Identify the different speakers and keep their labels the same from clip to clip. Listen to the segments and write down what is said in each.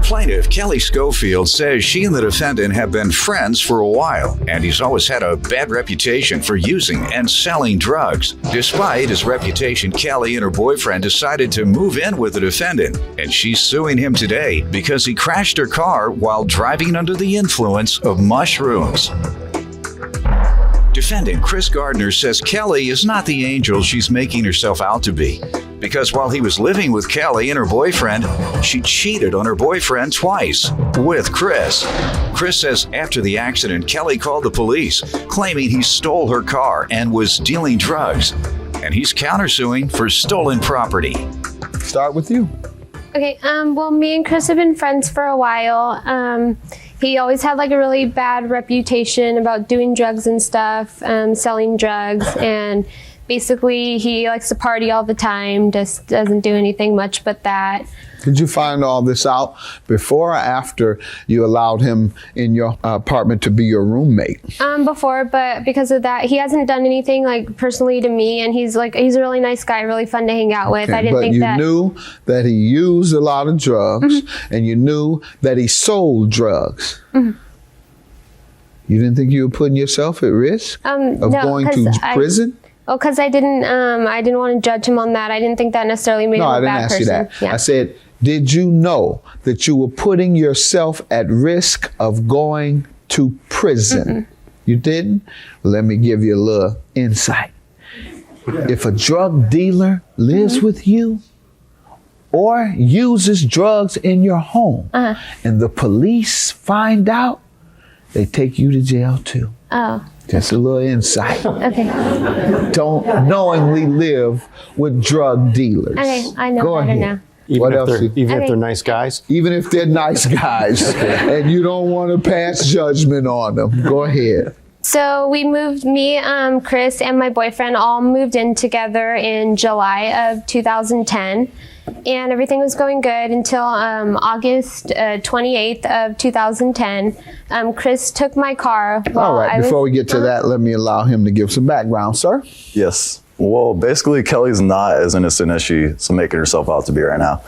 Speaker 1: Plaintiff, Kelly Schofield, says she and the defendant have been friends for a while, and he's always had a bad reputation for using and selling drugs. Despite his reputation, Kelly and her boyfriend decided to move in with the defendant, and she's suing him today because he crashed her car while driving under the influence of mushrooms. Defendant Chris Gardner says Kelly is not the angel she's making herself out to be, because while he was living with Kelly and her boyfriend, she cheated on her boyfriend twice with Chris. Chris says after the accident, Kelly called the police, claiming he stole her car and was dealing drugs, and he's countersuing for stolen property.
Speaker 2: Start with you.
Speaker 3: Okay, well, me and Chris have been friends for a while. He always had like a really bad reputation about doing drugs and stuff, selling drugs, and basically he likes to party all the time, just doesn't do anything much but that.
Speaker 2: Did you find all this out before or after you allowed him in your apartment to be your roommate?
Speaker 3: Before, but because of that, he hasn't done anything like personally to me, and he's a really nice guy, really fun to hang out with. I didn't think that. But you
Speaker 2: knew that he used a lot of drugs, and you knew that he sold drugs. You didn't think you were putting yourself at risk of going to prison?
Speaker 3: Well, because I didn't want to judge him on that. I didn't think that necessarily made him a bad person.
Speaker 2: No, I didn't ask you that.
Speaker 3: Yeah.
Speaker 2: I said, did you know that you were putting yourself at risk of going to prison? You didn't? Well, let me give you a little insight. If a drug dealer lives with you or uses drugs in your home and the police find out, they take you to jail too.
Speaker 3: Oh.
Speaker 2: Just a little insight.
Speaker 3: Okay.
Speaker 2: Don't knowingly live with drug dealers.
Speaker 3: Okay, I know better now.
Speaker 4: Even if they're nice guys?
Speaker 2: Even if they're nice guys and you don't want to pass judgment on them. Go ahead.
Speaker 3: So we moved, Chris and my boyfriend all moved in together in July of 2010. And everything was going good until August 28th of 2010. Chris took my car.
Speaker 2: All right, before we get to that, let me allow him to give some background, sir.
Speaker 5: Yes. Well, basically, Kelly's not as innocent as she's making herself out to be right now.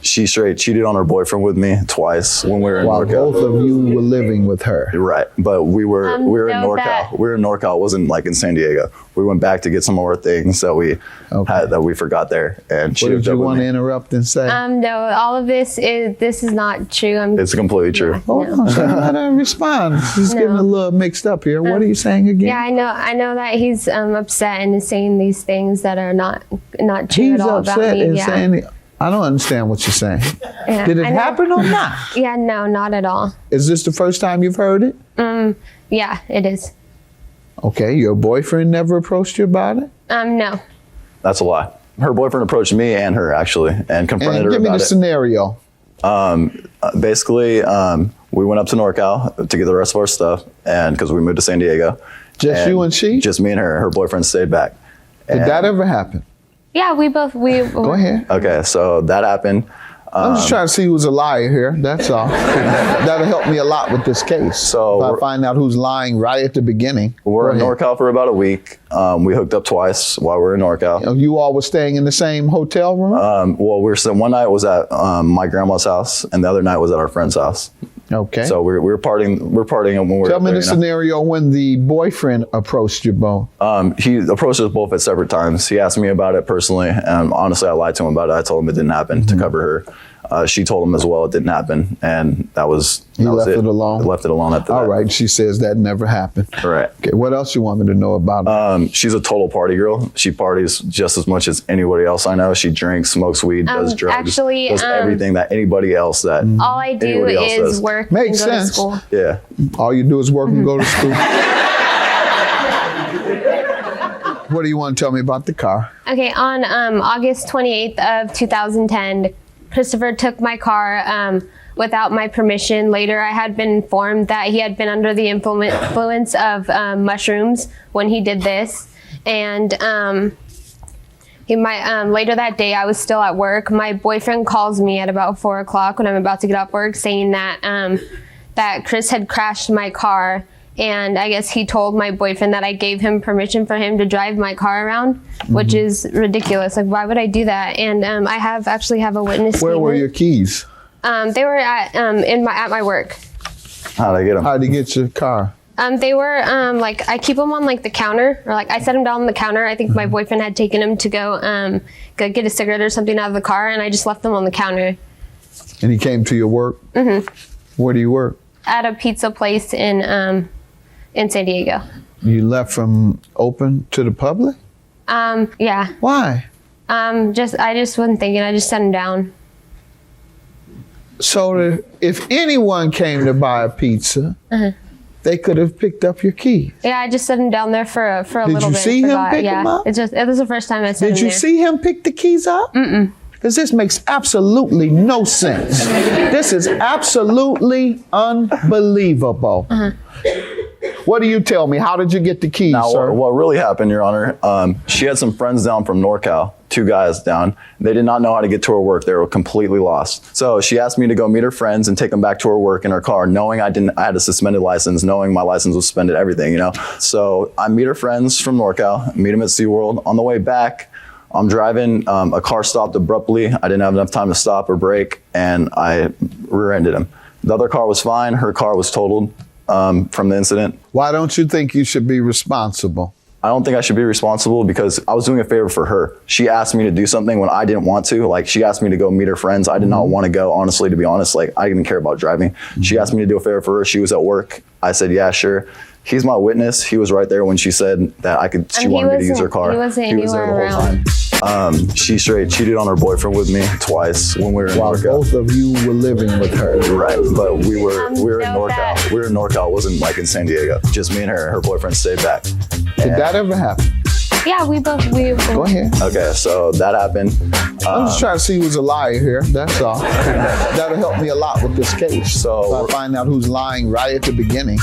Speaker 5: She straight cheated on her boyfriend with me twice when we were in NorCal.
Speaker 2: While both of you were living with her.
Speaker 5: Right, but we were in NorCal. We were in NorCal. It wasn't like in San Diego. We went back to get some more things that we had that we forgot there. And she
Speaker 2: what did you want to interrupt and say?
Speaker 3: No, all of this is not true.
Speaker 5: It's completely true.
Speaker 3: Yeah,
Speaker 2: no. How do I respond? He's getting a little mixed up here. What are you saying again?
Speaker 3: Yeah, I know that he's upset and is saying these things that are not true at all about me.
Speaker 2: He's upset and saying, I don't understand what you're saying.
Speaker 3: Yeah,
Speaker 2: did it happen or not?
Speaker 3: Yeah, no, not at all.
Speaker 2: Is this the first time you've heard it?
Speaker 3: Yeah, it is.
Speaker 2: Okay, your boyfriend never approached you about it?
Speaker 3: No.
Speaker 5: That's a lie. Her boyfriend approached me and her actually and confronted her about it.
Speaker 2: Give me the scenario.
Speaker 5: Basically, we went up to NorCal to get the rest of our stuff, and because we moved to San Diego.
Speaker 2: Just you and she?
Speaker 5: Just me and her. Her boyfriend stayed back.
Speaker 2: Did that ever happen?
Speaker 3: Yeah, we
Speaker 2: Go ahead.
Speaker 5: Okay, so that happened.
Speaker 2: I'm just trying to see who's a liar here. That's all. That'll help me a lot with this case. So if I find out who's lying right at the beginning.
Speaker 5: We're in NorCal for about a week. We hooked up twice while we were in NorCal.
Speaker 2: You all were staying in the same hotel room?
Speaker 5: Well, one night was at my grandma's house, and the other night was at our friend's house.
Speaker 2: Okay.
Speaker 5: So we're partying when we were.
Speaker 2: Tell me the scenario when the boyfriend approached you both.
Speaker 5: He approached us both at separate times. He asked me about it personally, and honestly, I lied to him about it. I told him it didn't happen to cover her. She told him as well it didn't happen, and that was
Speaker 2: it alone.
Speaker 5: Left it alone after that.
Speaker 2: All right. She says that never happened.
Speaker 5: Right.
Speaker 2: Okay. What else you want me to know about her?
Speaker 5: She's a total party girl. She parties just as much as anybody else I know. She drinks, smokes weed, does drugs,
Speaker 3: actually,
Speaker 5: does everything that anybody else that
Speaker 3: all I do is work and go to school.
Speaker 5: Yeah.
Speaker 2: All you do is work and go to school. What do you want to tell me about the car?
Speaker 3: Okay, on August 28th of 2010, Christopher took my car without my permission. Later, I had been informed that he had been under the influence of mushrooms when he did this. And later that day, I was still at work. My boyfriend calls me at about 4 o'clock when I'm about to get off work, saying that that Chris had crashed my car. And I guess he told my boyfriend that I gave him permission for him to drive my car around, which is ridiculous. Like, why would I do that? And I actually have a witness statement.
Speaker 2: Where were your keys?
Speaker 3: They were at my work.
Speaker 5: How'd I get them?
Speaker 2: How'd you get your car?
Speaker 3: They were like, I keep them on like the counter, or like I set them down on the counter. I think my boyfriend had taken them to go get a cigarette or something out of the car, and I just left them on the counter.
Speaker 2: And he came to your work? Mm-hmm. Where do you work?
Speaker 3: At a pizza place in San Diego.
Speaker 2: You left from open to the public?
Speaker 3: Yeah.
Speaker 2: Why?
Speaker 3: I just wasn't thinking. I just set them down.
Speaker 2: So if anyone came to buy a pizza, they could have picked up your keys.
Speaker 3: Yeah, I just set them down there for a little bit.
Speaker 2: Did you see him pick them up?
Speaker 3: It was the first time I set them
Speaker 2: Did you
Speaker 3: there.
Speaker 2: see him pick the keys up? Mm-mm. Because this makes absolutely no sense. This is absolutely unbelievable. What do you tell me? How did you get the keys,
Speaker 5: Now,
Speaker 2: sir?
Speaker 5: what really happened, Your Honor, she had some friends down from NorCal, 2 guys down. They did not know how to get to her work. They were completely lost. So she asked me to go meet her friends and take them back to her work in her car, knowing I had a suspended license, knowing my license was suspended, everything, you know? So I meet her friends from NorCal, meet them at SeaWorld. On the way back, I'm driving, a car stopped abruptly. I didn't have enough time to stop or brake, and I rear-ended him. The other car was fine. Her car was totaled from the incident.
Speaker 2: Why don't you think you should be responsible?
Speaker 5: I don't think I should be responsible because I was doing a favor for her. She asked me to do something when I didn't want to. Like, she asked me to go meet her friends. I did not want to go, honestly, to be honest. Like, I didn't care about driving. She asked me to do a favor for her. She was at work. I said, yeah, sure. He's my witness. He was right there when she said that she wanted me to use her car.
Speaker 3: He wasn't anywhere around.
Speaker 5: She straight cheated on her boyfriend with me twice when we were in
Speaker 2: While
Speaker 5: NorCal.
Speaker 2: both of you were living with her.
Speaker 5: Right, but we were in
Speaker 3: know
Speaker 5: NorCal.
Speaker 3: that.
Speaker 5: We were in NorCal. It wasn't like in San Diego. Just me and her. Her boyfriend stayed back.
Speaker 2: Did that ever happen?
Speaker 3: Yeah, we
Speaker 2: Go
Speaker 3: both.
Speaker 2: ahead.
Speaker 5: Okay, so that happened.
Speaker 2: I'm just trying to see who's a liar here. That's all. That'll help me a lot with this case.
Speaker 5: So-
Speaker 2: if I find out who's lying right at the beginning.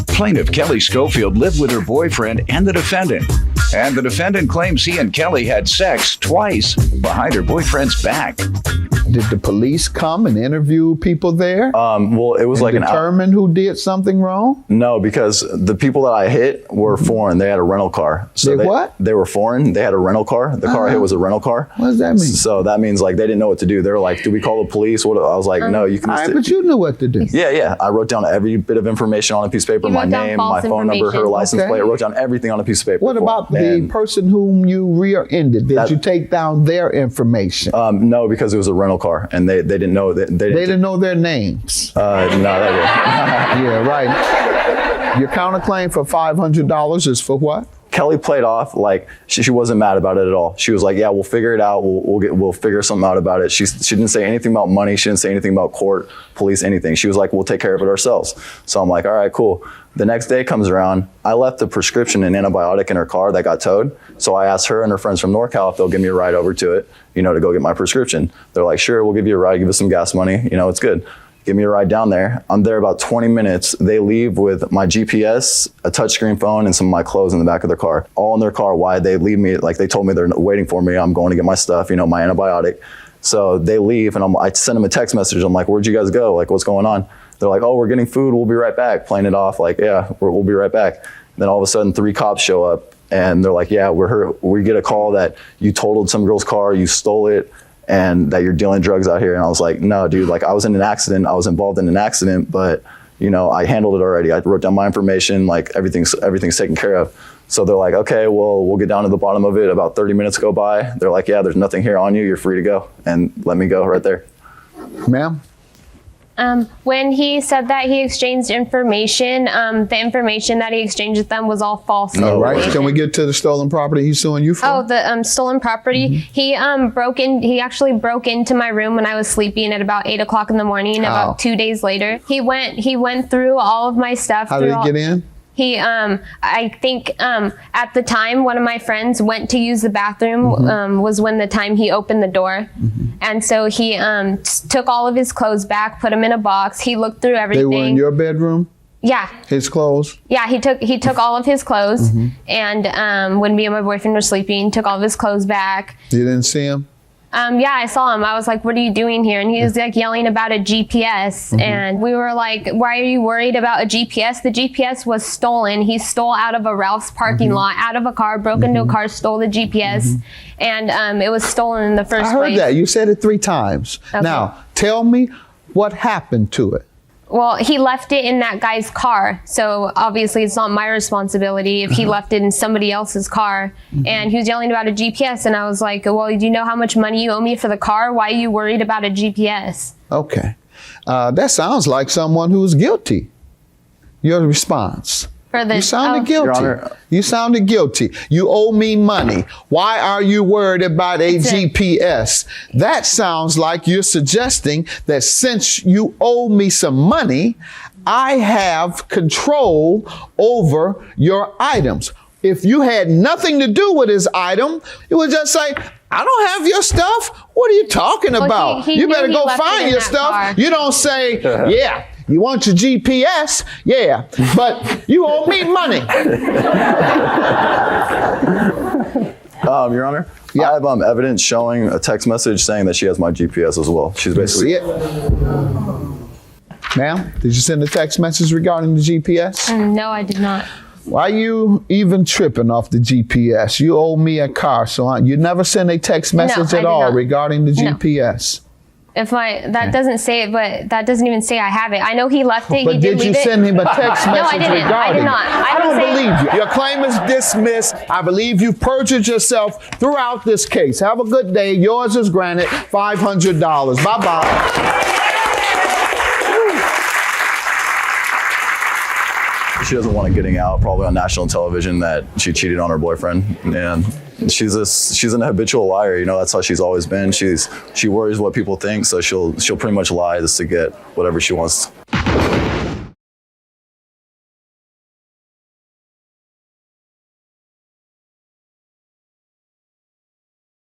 Speaker 1: Plaintiff Kelly Schofield lived with her boyfriend and the defendant. And the defendant claims he and Kelly had sex twice behind her boyfriend's back.
Speaker 2: Did the police come and interview people there?
Speaker 5: Well, it was like an
Speaker 2: determine who did something wrong?
Speaker 5: No, because the people that I hit were foreign. They had a rental car. So
Speaker 2: They what?
Speaker 5: They were foreign. They had a rental car. The car I hit was a rental car.
Speaker 2: What does that mean?
Speaker 5: So that means like they didn't know what to do. They were like, "Do we call the police?" What? I was like, "No, you can."
Speaker 2: All
Speaker 5: Just
Speaker 2: right, but you knew what to do.
Speaker 5: Yeah. I wrote down every bit of information on a piece of paper,
Speaker 3: You
Speaker 5: my
Speaker 3: wrote down
Speaker 5: name, my
Speaker 3: false
Speaker 5: phone number, her
Speaker 3: information.
Speaker 5: license
Speaker 2: Okay.
Speaker 5: plate. I wrote down everything on a piece of paper.
Speaker 2: What
Speaker 5: for
Speaker 2: about
Speaker 5: them.
Speaker 2: the
Speaker 5: And,
Speaker 2: person whom you rear-ended? Did you take down their information?
Speaker 5: no, because it was a rental car, and they didn't know that
Speaker 2: They didn't know their names.
Speaker 5: No, that
Speaker 2: Yeah, right. Your counterclaim for $500 is for what?
Speaker 5: Kelly played off like she wasn't mad about it at all. She was like, "Yeah, we'll figure it out. We'll figure something out about it." She didn't say anything about money. She didn't say anything about court, police, anything. She was like, "We'll take care of it ourselves." So I'm like, "All right, cool." The next day comes around. I left the prescription and antibiotic in her car that got towed. So I asked her and her friends from NorCal if they'll give me a ride over to it, to go get my prescription. They're like, "Sure, we'll give you a ride. Give us some gas money. It's good." Give me a ride down there. I'm there about 20 minutes. They leave with my GPS, a touchscreen phone, and some of my clothes in the back of their car. All in their car. Why? They leave me, like they told me they're waiting for me. I'm going to get my stuff, my antibiotic. So they leave, and I send them a text message. I'm like, "Where'd you guys go? Like, what's going on?" They're like, "Oh, we're getting food. We'll be right back." Playing it off like, "Yeah, we'll be right back." Then all of a sudden, 3 cops show up, and they're like, "Yeah, we get a call that you totaled some girl's car, you stole it, and that you're dealing drugs out here." And I was like, "No, dude, like I was in an accident. I was involved in an accident, but I handled it already. I wrote down my information, like everything's taken care of." So they're like, "Okay, well, we'll get down to the bottom of it." About 30 minutes go by. They're like, "Yeah, there's nothing here on you. You're free to go." And let me go right there.
Speaker 2: Ma'am?
Speaker 3: When he said that he exchanged information, the information that he exchanged with them was all false.
Speaker 2: All right.
Speaker 3: information.
Speaker 2: Can we get to the stolen property he's suing you for?
Speaker 3: Oh, the stolen property. He actually broke into my room when I was sleeping at about 8 o'clock in the morning.
Speaker 2: How?
Speaker 3: About 2 days later, he went through all of my stuff.
Speaker 2: How did he get in?
Speaker 3: He, I think at the time, one of my friends went to use the bathroom, was when the time he opened the door. And so he took all of his clothes back, put them in a box. He looked through everything.
Speaker 2: They were in your bedroom?
Speaker 3: Yeah.
Speaker 2: His clothes?
Speaker 3: Yeah, he took all of his clothes. And when me and my boyfriend were sleeping, took all of his clothes back.
Speaker 2: You didn't see him?
Speaker 3: Yeah, I saw him. I was like, "What are you doing here?" And he was like yelling about a GPS. And we were like, "Why are you worried about a GPS?" The GPS was stolen. He stole out of a Ralph's parking lot, out of a car, broke into a car, stole the GPS. and it was stolen in the first
Speaker 2: I heard
Speaker 3: place.
Speaker 2: that. You said it 3 times.
Speaker 3: Okay.
Speaker 2: Now, tell me what happened to it.
Speaker 3: Well, he left it in that guy's car. So obviously it's not my responsibility if he left it in somebody else's car. And he was yelling about a GPS. And I was like, well, do you know how much money you owe me for the car? Why are you worried about a GPS?
Speaker 2: Okay. That sounds like someone who is guilty. Your response. You sounded guilty.
Speaker 5: Your Honor.
Speaker 2: You sounded guilty. You owe me money. Why are you worried about a GPS? That sounds like you're suggesting that since you owe me some money, I have control over your items. If you had nothing to do with his item, you would just say, I don't have your stuff. What are you talking about?
Speaker 3: he
Speaker 2: You
Speaker 3: knew
Speaker 2: better
Speaker 3: he
Speaker 2: go
Speaker 3: left it
Speaker 2: find
Speaker 3: in
Speaker 2: your
Speaker 3: that
Speaker 2: stuff.
Speaker 3: car.
Speaker 2: You don't say, yeah, you want your GPS? Yeah, but you owe me money.
Speaker 5: Your Honor, I have evidence showing a text message saying that she has my GPS as well. She's basically.
Speaker 2: See it? Ma'am, did you send a text message regarding the GPS?
Speaker 3: No, I did not.
Speaker 2: Why are you even tripping off the GPS? You owe me a car, so you never send a text message
Speaker 3: I
Speaker 2: at
Speaker 3: did
Speaker 2: all
Speaker 3: not.
Speaker 2: regarding the
Speaker 3: No.
Speaker 2: GPS.
Speaker 3: That doesn't say it, but that doesn't even say I have it. I know he left it.
Speaker 2: But
Speaker 3: he
Speaker 2: did
Speaker 3: did
Speaker 2: you
Speaker 3: leave
Speaker 2: send
Speaker 3: it.
Speaker 2: him a text
Speaker 3: No, I
Speaker 2: message
Speaker 3: didn't.
Speaker 2: regarding
Speaker 3: I did
Speaker 2: it?
Speaker 3: not.
Speaker 2: I don't believe you. Your claim is dismissed. I believe you perjured yourself throughout this case. Have a good day. Yours is granted $500. Bye-bye.
Speaker 5: She doesn't want it getting out, probably on national television, that she cheated on her boyfriend. And she's an habitual liar. You know, that's how she's always been. She worries what people think, so she'll pretty much lie just to get whatever she wants.